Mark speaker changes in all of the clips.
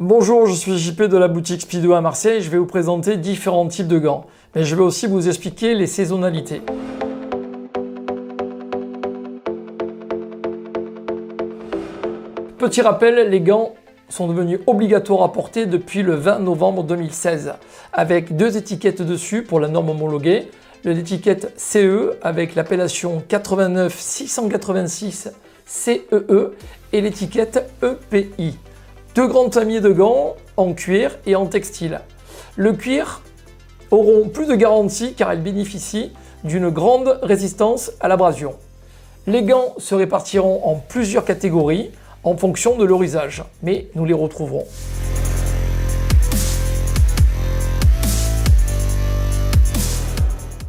Speaker 1: Bonjour, je suis JP de la boutique Speedway à Marseille. Je vais vous présenter différents types de gants, mais je vais aussi vous expliquer les saisonnalités. Petit rappel, les gants sont devenus obligatoires à porter depuis le 20 novembre 2016, avec deux étiquettes dessus pour la norme homologuée, l'étiquette CE avec l'appellation 89686 CEE et l'étiquette EPI. Deux grandes familles de gants en cuir et en textile. Le cuir auront plus de garantie car elles bénéficient d'une grande résistance à l'abrasion. Les gants se répartiront en plusieurs catégories en fonction de leur usage, mais nous les retrouverons.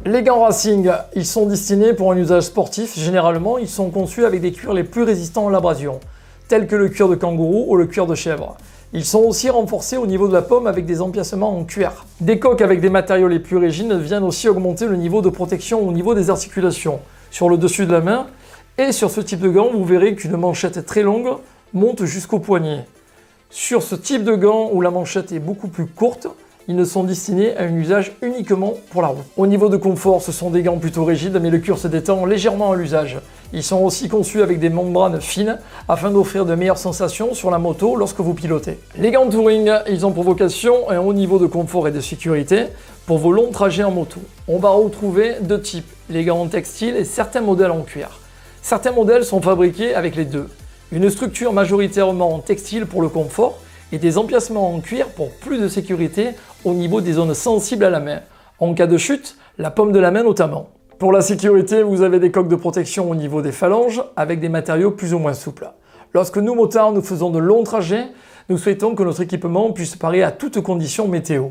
Speaker 1: Les gants racing, ils sont destinés pour un usage sportif. Généralement, ils sont conçus avec des cuirs les plus résistants à l'abrasion, tels que le cuir de kangourou ou le cuir de chèvre. Ils sont aussi renforcés au niveau de la paume avec des empiècements en cuir. Des coques avec des matériaux les plus rigides viennent aussi augmenter le niveau de protection au niveau des articulations, sur le dessus de la main. Et sur ce type de gants, vous verrez qu'une manchette très longue monte jusqu'au poignet. Sur ce type de gants où la manchette est beaucoup plus courte, ils ne sont destinés à un usage uniquement pour la route. Au niveau de confort, ce sont des gants plutôt rigides, mais le cuir se détend légèrement à l'usage. Ils sont aussi conçus avec des membranes fines afin d'offrir de meilleures sensations sur la moto lorsque vous pilotez. Les gants touring, ils ont pour vocation un haut niveau de confort et de sécurité pour vos longs trajets en moto. On va retrouver deux types, les gants en textile et certains modèles en cuir. Certains modèles sont fabriqués avec les deux. Une structure majoritairement en textile pour le confort et des empiècements en cuir pour plus de sécurité au niveau des zones sensibles à la main, en cas de chute, la paume de la main notamment. Pour la sécurité, vous avez des coques de protection au niveau des phalanges avec des matériaux plus ou moins souples. Lorsque nous motards, nous faisons de longs trajets, nous souhaitons que notre équipement puisse parer à toutes conditions météo.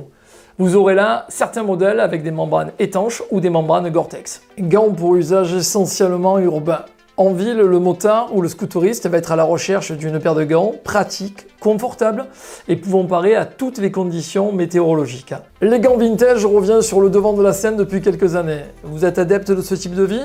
Speaker 1: Vous aurez là certains modèles avec des membranes étanches ou des membranes Gore-Tex. Gants pour usage essentiellement urbain. En ville, le motard ou le scooteriste va être à la recherche d'une paire de gants pratiques, confortables et pouvant parer à toutes les conditions météorologiques. Les gants vintage reviennent sur le devant de la scène depuis quelques années. Vous êtes adepte de ce type de vie?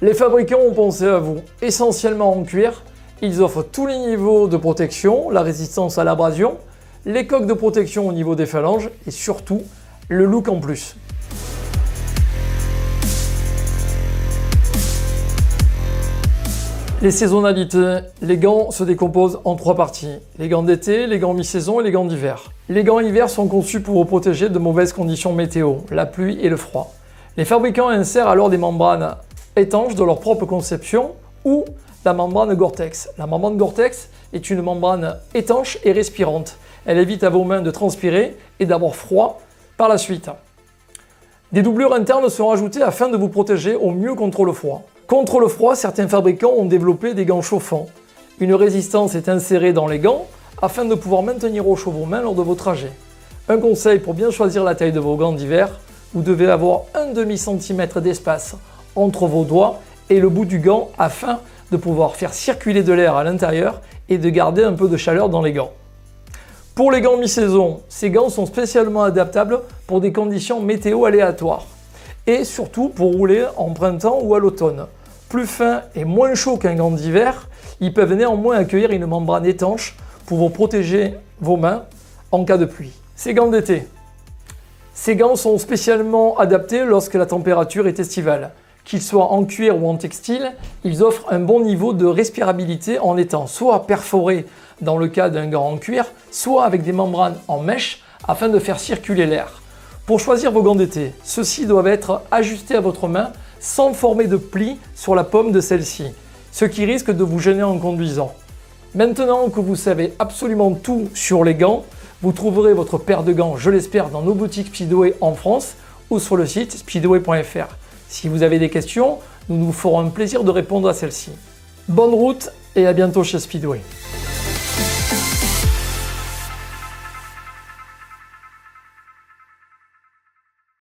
Speaker 1: Les fabricants ont pensé à vous, essentiellement en cuir. Ils offrent tous les niveaux de protection, la résistance à l'abrasion, les coques de protection au niveau des phalanges et surtout le look en plus. Les saisonnalités, les gants se décomposent en trois parties. Les gants d'été, les gants mi-saison et les gants d'hiver. Les gants hiver sont conçus pour vous protéger de mauvaises conditions météo, la pluie et le froid. Les fabricants insèrent alors des membranes étanches de leur propre conception ou la membrane Gore-Tex. La membrane Gore-Tex est une membrane étanche et respirante. Elle évite à vos mains de transpirer et d'avoir froid par la suite. Des doublures internes sont ajoutées afin de vous protéger au mieux contre le froid. Contre le froid, certains fabricants ont développé des gants chauffants. Une résistance est insérée dans les gants afin de pouvoir maintenir au chaud vos mains lors de vos trajets. Un conseil pour bien choisir la taille de vos gants d'hiver, vous devez avoir un demi-centimètre d'espace entre vos doigts et le bout du gant afin de pouvoir faire circuler de l'air à l'intérieur et de garder un peu de chaleur dans les gants. Pour les gants mi-saison, ces gants sont spécialement adaptables pour des conditions météo aléatoires et surtout pour rouler en printemps ou à l'automne. Plus fin et moins chaud qu'un gant d'hiver, ils peuvent néanmoins accueillir une membrane étanche pour vous protéger vos mains en cas de pluie. Ces gants d'été. Ces gants sont spécialement adaptés lorsque la température est estivale. Qu'ils soient en cuir ou en textile, ils offrent un bon niveau de respirabilité en étant soit perforés dans le cas d'un gant en cuir, soit avec des membranes en mèche afin de faire circuler l'air. Pour choisir vos gants d'été, ceux-ci doivent être ajustés à votre main sans former de plis sur la paume de celle-ci, ce qui risque de vous gêner en conduisant. Maintenant que vous savez absolument tout sur les gants, vous trouverez votre paire de gants, je l'espère, dans nos boutiques Speedway en France ou sur le site speedway.fr. Si vous avez des questions, nous nous ferons un plaisir de répondre à celles-ci. Bonne route et à bientôt chez Speedway.